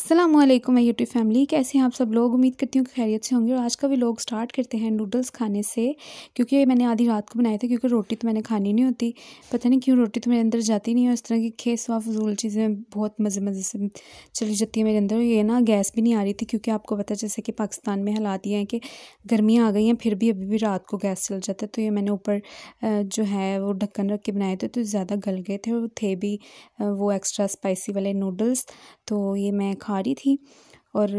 अस्सलामुअलैकुम my YouTube family, कैसे हैं आप सब लोग। उम्मीद करती हूँ कि खैरियत से होंगे। और आज का भी लोग स्टार्ट करते हैं नूडल्स खाने से, क्योंकि मैंने आधी रात को बनाए थे, क्योंकि रोटी तो मैंने खानी नहीं होती। पता नहीं क्यों रोटी तो मेरे अंदर जाती नहीं है। इस तरह की खेसवा फजूल चीज़ें बहुत मज़े मज़े से चली जाती है मेरे अंदर। ये ना गैस भी नहीं आ रही थी, क्योंकि आपको पता है जैसे कि पाकिस्तान में हालात ये हैं कि गर्मियाँ आ गई हैं, फिर भी अभी भी रात को गैस चल जाता है। तो ये मैंने ऊपर जो है वो ढक्कन रख के बनाए थे, तो ज़्यादा गल गए थे और थे भी वो एक्स्ट्रा स्पाइसी वाले नूडल्स। तो ये मैं खा रही थी। और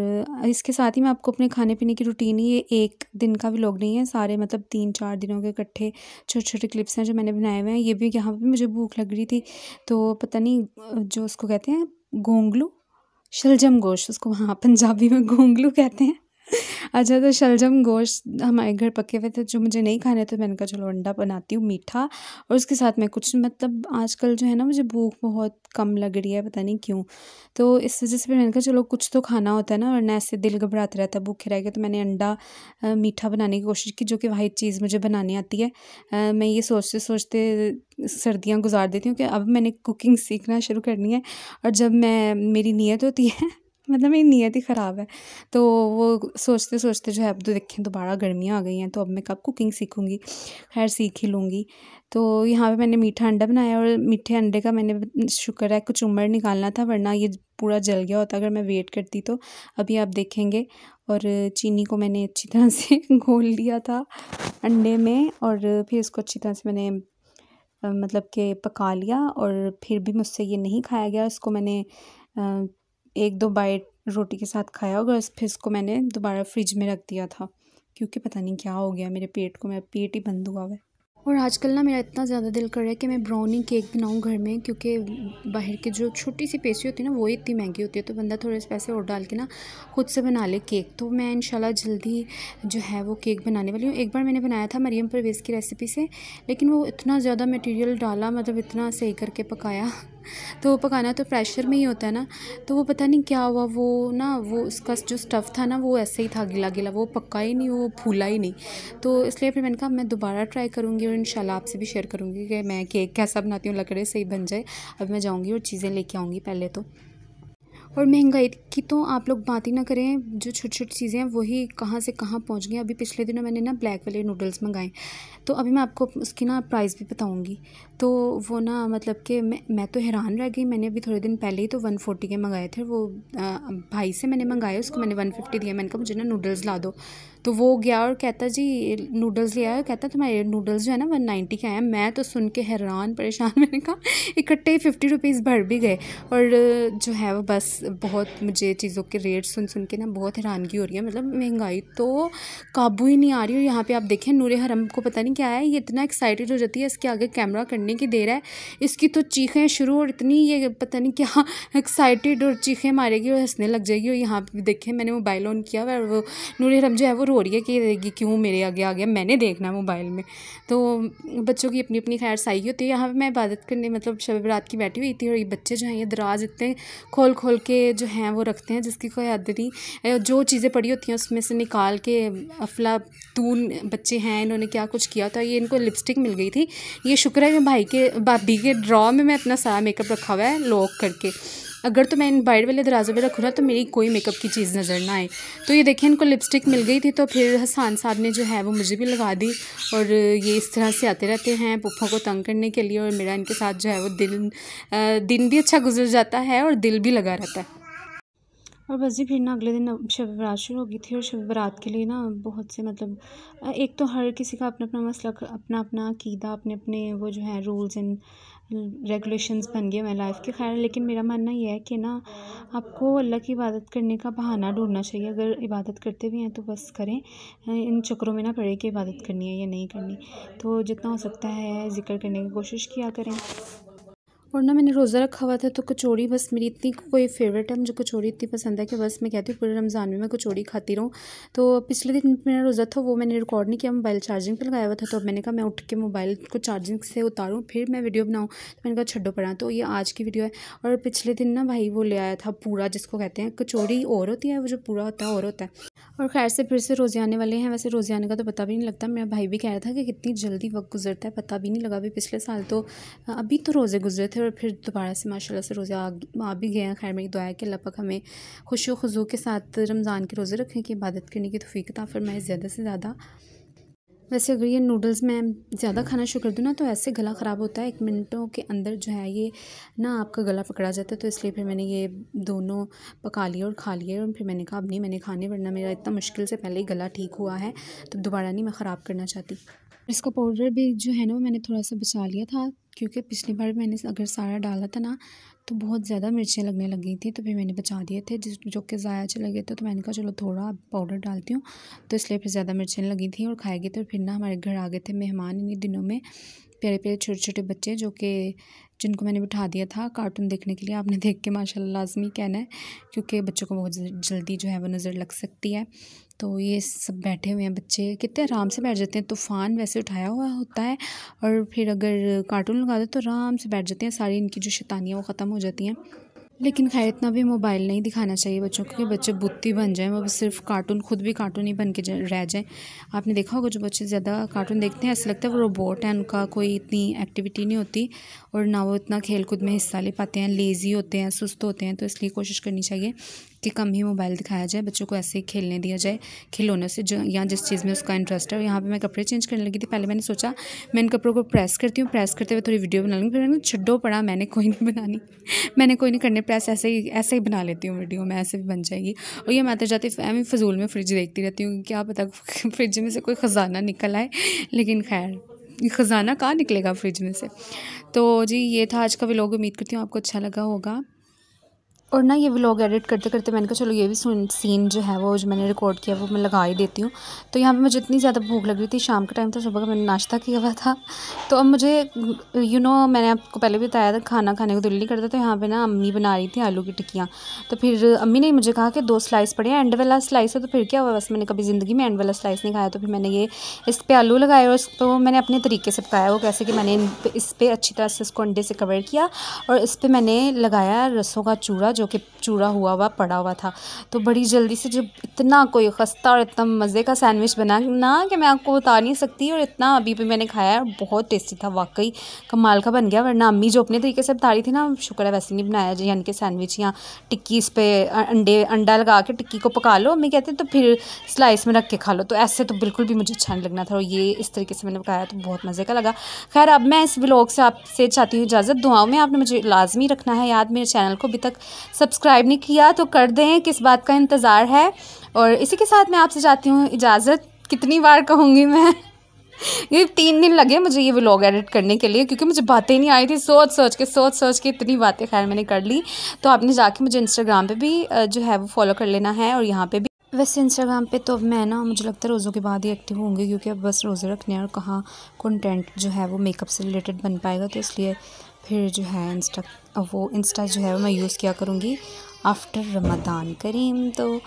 इसके साथ ही मैं आपको अपने खाने पीने की रूटीन ही, ये एक दिन का व्लॉग नहीं है, सारे मतलब 3-4 दिनों के इकट्ठे छोटे छोटे क्लिप्स हैं जो मैंने बनाए हुए हैं। ये भी यहाँ पे मुझे भूख लग रही थी, तो पता नहीं जो उसको कहते हैं गोंगलू, शलजम गोश्त, उसको वहाँ पंजाबी में गोंगलू कहते हैं। अच्छा, तो शलजम गोश्त हमारे घर पके हुए थे जो मुझे नहीं खाने, तो मैंने कहा चलो अंडा बनाती हूँ मीठा, और उसके साथ में कुछ मतलब आजकल जो है ना मुझे भूख बहुत कम लग रही है, पता नहीं क्यों। तो इस वजह से फिर मैंने कहा चलो कुछ तो खाना होता है ना, वरना ऐसे दिल घबराता रहता है भूखे रह गए। तो मैंने अंडा मीठा बनाने की कोशिश की, जो कि वाहिद चीज़ मुझे बनानी आती है। मैं ये सोचते सोचते सर्दियाँ गुजार देती हूँ कि अब मैंने कुकिंग सीखना शुरू करनी है। और जब मैं मेरी नीयत होती है मतलब मेरी नीयत ही ख़राब है, तो वो सोचते सोचते जो है अब तो देखें दोबारा गर्मियाँ आ गई हैं, तो अब मैं कब कुकिंग सीखूँगी। खैर सीख ही लूँगी। तो यहाँ पे मैंने मीठा अंडा बनाया, और मीठे अंडे का मैंने शुक्र है कुछ उम्र निकालना था, वरना ये पूरा जल गया होता अगर मैं वेट करती तो। अभी आप देखेंगे। और चीनी को मैंने अच्छी तरह से घोल लिया था अंडे में, और फिर इसको अच्छी तरह से मैंने मतलब कि पका लिया। और फिर भी मुझसे ये नहीं खाया गया। इसको मैंने 1-2 बाइट रोटी के साथ खाया होगा, फिर इसको मैंने दोबारा फ्रिज में रख दिया था, क्योंकि पता नहीं क्या हो गया मेरे पेट को, मेरा पेट ही बंद हुआ हुआ है। और आजकल ना मेरा इतना ज़्यादा दिल कर रहा है कि मैं ब्राउनी केक बनाऊँ घर में, क्योंकि बाहर की जो छोटी सी पेस्ट्री होती है ना वो इतनी महंगी होती है, तो बंदा थोड़े से पैसे और डाल के ना खुद से बना ले केक। तो मैं इंशाल्लाह जल्दी जो है वो केक बनाने वाली हूँ। एक बार मैंने बनाया था मरियम परवेज़ की रेसिपी से, लेकिन वो इतना ज़्यादा मटेरियल डाला, मतलब इतना सही करके पकाया तो पकाना तो प्रेशर में ही होता है ना, तो वो पता नहीं क्या हुआ, वो ना वो उसका जो स्टफ़ था ना वो ऐसे ही था गिला गिला, वो पका ही नहीं, वो फूला ही नहीं। तो इसलिए फिर मैंने कहा मैं दोबारा ट्राई करूँगी, और इंशाल्लाह आपसे भी शेयर करूँगी कि मैं केक कैसा बनाती हूँ, लकड़े सही बन जाए। अब मैं जाऊँगी और चीज़ें लेके आऊँगी पहले तो। और महंगाई की तो आप लोग बात ही ना करें, जो छोटी छोटी चीज़ें हैं वही कहाँ से कहाँ पहुँच गई। अभी पिछले दिनों मैंने ना ब्लैक वाले नूडल्स मंगाए, तो अभी मैं आपको उसकी ना प्राइस भी बताऊंगी। तो वो ना मतलब कि मैं तो हैरान रह गई। मैंने अभी थोड़े दिन पहले ही तो 140 के मंगाए थे। वो भाई से मैंने मंगाए, उसको मैंने 150 दिया। मैंने कहा मुझे ना नूडल्स ला दो, तो वो गया और कहता जी नूडल्स ले आया, कहता तुम्हारे नूडल्स जो है ना 190 के आए हैं। मैं तो सुन के हैरान परेशान, मैंने कहा इकट्ठे ही 50 रुपीज़ भर भी गए। और जो है वो बस बहुत मुझे चीज़ों के रेट सुन सुन के ना बहुत हैरानगी हो रही है। मतलब महंगाई तो काबू ही नहीं आ रही। और यहाँ पे आप देखें नूरे हरम को पता नहीं क्या है, ये इतना एक्साइटेड हो जाती है, इसके आगे कैमरा करने की देर है, इसकी तो चीखें शुरू, और इतनी ये पता नहीं क्या एक्साइटेड, और चीखें मारेगी और हंसने लग जाएगी। और यहाँ पे देखें मैंने मोबाइल ऑन किया और वो नूरे हरम जो है वो रो रही है कि ये क्यों मेरे आगे आ गया, मैंने देखना है मोबाइल में। तो बच्चों की अपनी अपनी खैर साई होती है। यहाँ पे मैं इबादत करने मतलब शब बरात की बैठी हुई थी, और ये बच्चे जो हैं ये दराज इतने खोल खोल के जो हैं वो रखते हैं जिसकी कोई हद नहीं। जो चीज़ें पड़ी होती हैं उसमें से निकाल के अफलातून बच्चे हैं, इन्होंने क्या कुछ किया था। ये इनको लिपस्टिक मिल गई थी। ये शुक्र है कि भाभी के ड्रॉ में मैं अपना सारा मेकअप रखा हुआ है लॉक करके। अगर तो मैं इन बाइड वाले दराजे में रखूँ ना तो मेरी कोई मेकअप की चीज़ नज़र ना आए। तो ये देखें इनको लिपस्टिक मिल गई थी, तो फिर हसान साहब ने जो है वो मुझे भी लगा दी। और ये इस तरह से आते रहते हैं पुप्पा को तंग करने के लिए, और मेरा इनके साथ जो है वो दिन भी अच्छा गुजर जाता है और दिल भी लगा रहता है। और बस जी फिर ना अगले दिन शब बारात शुरू हो गई थी। और शब बारात के लिए ना बहुत से मतलब एक तो हर किसी का अपना अपना मसला, अपना अपना अकीदा, अपने अपने वो जो है रूल्स एंड रेगुलेशंस बन गए हमारी लाइफ के। खैर लेकिन मेरा मानना यह है कि ना आपको अल्लाह की इबादत करने का बहाना ढूंढना चाहिए। अगर इबादत करते भी हैं तो बस करें, इन चक्करों में ना पड़े कि इबादत करनी है या नहीं करनी। तो जितना हो सकता है ज़िक्र करने की कोशिश किया करें। और ना मैंने रोज़ा रखा हुआ था, तो कचौड़ी बस मेरी इतनी कोई फेवरेट है, मुझे कचौड़ी इतनी पसंद है कि बस मैं कहती हूँ पूरे रमज़ान में मैं कचौड़ी खाती रहूँ। तो पिछले दिन मेरा रोज़ा था, वो मैंने रिकॉर्ड नहीं किया, मोबाइल चार्जिंग पे लगाया हुआ था। तो मैंने कहा मैं उठ के मोबाइल को चार्जिंग से उतारूँ फिर मैं वीडियो बनाऊँ, तो मैंने कहा छड्डो पड़ा। तो ये आज की वीडियो है। और पिछले दिन ना भाई वो ले आया था पूरा, जिसको कहते हैं कचौड़ी और होती है, वो जो पूरा होता है और होता है। और खैर से फिर से रोज़े आने वाले हैं। वैसे रोज़े आने का तो पता भी नहीं लगता। मेरा भाई भी कह रहा था कि कितनी जल्दी वक्त गुजरता है, पता भी नहीं लगा। अभी पिछले साल तो अभी तो रोज़े गुजरे थे, और फिर दोबारा से माशाल्लाह से रोज़े आ भी गए हैं। खैर मेरी दुआ है कि अल्लाह पाक हमें खुशी खुजू के साथ रमज़ान के रोज़े रखने की इबादत करने की तौफीक अता फरमाए ज़्यादा से ज़्यादा। वैसे अगर ये नूडल्स मैं ज़्यादा खाना शुरू कर दूँ ना तो ऐसे गला ख़राब होता है, 1 मिनटों के अंदर जो है ये ना आपका गला पकड़ा जाता है। तो इसलिए फिर मैंने ये दोनों पका लिए और खा लिए और फिर मैंने कहा अब नहीं मैंने खाने, वरना मेरा इतना मुश्किल से पहले ही गला ठीक हुआ है तो दोबारा नहीं मैं ख़राब करना चाहती। इसका पाउडर भी जो है ना वो मैंने थोड़ा सा बचा लिया था, क्योंकि पिछली बार मैंने अगर सारा डाला था ना तो बहुत ज़्यादा मिर्चें लगने लग गई थी, तो फिर मैंने बचा दिए थे जो कि ज़ाया चले गए थे। तो मैंने कहा चलो थोड़ा पाउडर डालती हूँ, तो इसलिए फिर ज़्यादा मिर्चें लगी थी और खाएगी। तो फिर ना हमारे घर आ गए थे मेहमान इन्हीं दिनों में, प्यारे प्यारे छोटे छोटे बच्चे जिनको मैंने बिठा दिया था कार्टून देखने के लिए। आपने देख के माशाल्लाह लाजमी कहना है, क्योंकि बच्चों को बहुत जल्दी जो है वो नज़र लग सकती है। तो ये सब बैठे हुए हैं बच्चे, कितने आराम से बैठ जाते हैं। तूफ़ान वैसे उठाया हुआ होता है और फिर अगर कार्टून लगा दो तो आराम से बैठ जाते हैं, सारी इनकी जो शैतानियाँ वो ख़त्म हो जाती हैं। लेकिन खैर इतना भी मोबाइल नहीं दिखाना चाहिए बच्चों को कि बच्चे बुत्ती बन जाएं, वो सिर्फ कार्टून, खुद भी कार्टून ही बन के रह जाएं। आपने देखा होगा जो बच्चे ज़्यादा कार्टून देखते हैं ऐसा लगता है वो रोबोट है, उनका कोई इतनी एक्टिविटी नहीं होती और ना वो इतना खेल कूद में हिस्सा ले पाते हैं, लेज़ी होते हैं, सुस्त होते हैं। तो इसलिए कोशिश करनी चाहिए कि कम ही मोबाइल दिखाया जाए, बच्चों को ऐसे ही खेलने दिया जाए, खिलौनों से जो या जिस चीज़ में उसका इंटरेस्ट है। और यहाँ पे मैं कपड़े चेंज करने लगी थी, पहले मैंने सोचा मैं इन कपड़ों को प्रेस करती हूँ, प्रेस करते हुए थोड़ी वीडियो बना लूँगी, फिर मैंने छड्डो पड़ा, मैंने कोई नहीं बनानी, मैंने कोई नहीं करने प्रेस, ऐसे ही बना लेती हूँ वीडियो में, ऐसे भी बन जाएगी। और ये मैं आते जाते मैं फजूल में फ्रिज देखती रहती हूँ, क्या पता फ्रिज में से कोई ख़जाना निकल आए, लेकिन खैर ख़जाना कहाँ निकलेगा फ्रिज में से। तो जी ये था आज का व्लॉग, उम्मीद करती हूँ आपको अच्छा लगा होगा। और ना ये व्लॉग एडिट करते करते मैंने कहा चलो ये भी सीन जो है वो जो मैंने रिकॉर्ड किया वो मैं लगा ही देती हूँ। तो यहाँ पे मुझे इतनी ज़्यादा भूख लग रही थी, शाम का टाइम था, सुबह का मैंने नाश्ता किया हुआ था। तो अब मुझे मैंने आपको पहले भी बताया था खाना खाने को दिल नहीं करता। तो यहाँ पे ना अम्मी बना रही थी आलू की टिक्कियाँ, तो फिर अम्मी ने मुझे कहा कि 2 स्लाइस पड़े हैं, एंड वाला स्लाइस है तो फिर क्या हुआ, बस मैंने कभी ज़िंदगी में एंड वाला स्लाइस नहीं खाया। तो फिर मैंने ये इस पर आलू लगाए और इसको मैंने अपने तरीके से पकाया, वो कैसे कि मैंने इस पर अच्छी तरह से इसको अंडे से कवर किया और इस पर मैंने लगाया रसों का चूड़ा, जो कि चूड़ा हुआ पड़ा हुआ था। तो बड़ी जल्दी से जब इतना कोई खस्ता और इतना मज़े का सैंडविच बना ना कि मैं आपको बता नहीं सकती, और इतना अभी भी मैंने खाया है, बहुत टेस्टी था, वाकई कमाल का बन गया। वरना अम्मी जो अपने तरीके से बता रही थी ना, शुक्र है वैसे नहीं बनाया जी, यानी कि सैंडविच या टिक्की इस पर अंडा लगा के टिक्की को पका लो, अम्मी कहते हैं, तो फिर स्लाइस में रख के खा लो। तो ऐसे तो बिल्कुल भी मुझे अच्छा नहीं लगना था, और ये इस तरीके से मैंने पकाया तो बहुत मज़े का लगा। खैर अब मैं इस व्लॉग से आपसे चाहती हूँ इजाज़त, दुआओं में आपने मुझे लाजमी रखना है याद। मेरे चैनल को अभी तक सब्सक्राइब नहीं किया तो कर दें, किस बात का इंतज़ार है। और इसी के साथ मैं आपसे चाहती हूँ इजाज़त। कितनी बार कहूँगी मैं ये 3 दिन लगे मुझे ये व्लॉग एडिट करने के लिए, क्योंकि मुझे बातें नहीं आई थी, सोच के इतनी बातें खैर मैंने कर ली। तो आपने जाके मुझे इंस्टाग्राम पे भी जो है वो फॉलो कर लेना है, और यहाँ पे भी। वैसे इंस्टाग्राम पे तो अब मैं ना मुझे लगता है रोज़ों के बाद ही एक्टिव होंगी, क्योंकि अब बस रोज़े रखने हैं और कहाँ कंटेंट जो है वो मेकअप से रिलेटेड बन पाएगा। तो इसलिए फिर जो है इंस्टा जो है वो मैं यूज़ किया करूँगी आफ्टर रमज़ान करीम। तो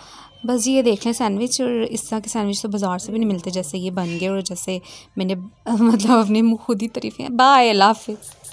बस ये देख लें सैंडविच, और इस तरह के सैंडविच तो बाज़ार से भी नहीं मिलते जैसे ये बन गए और जैसे मैंने मतलब अपने मुँह खुद ही तारीफ़ें। बाय, अल्लाह हाफ़िज़।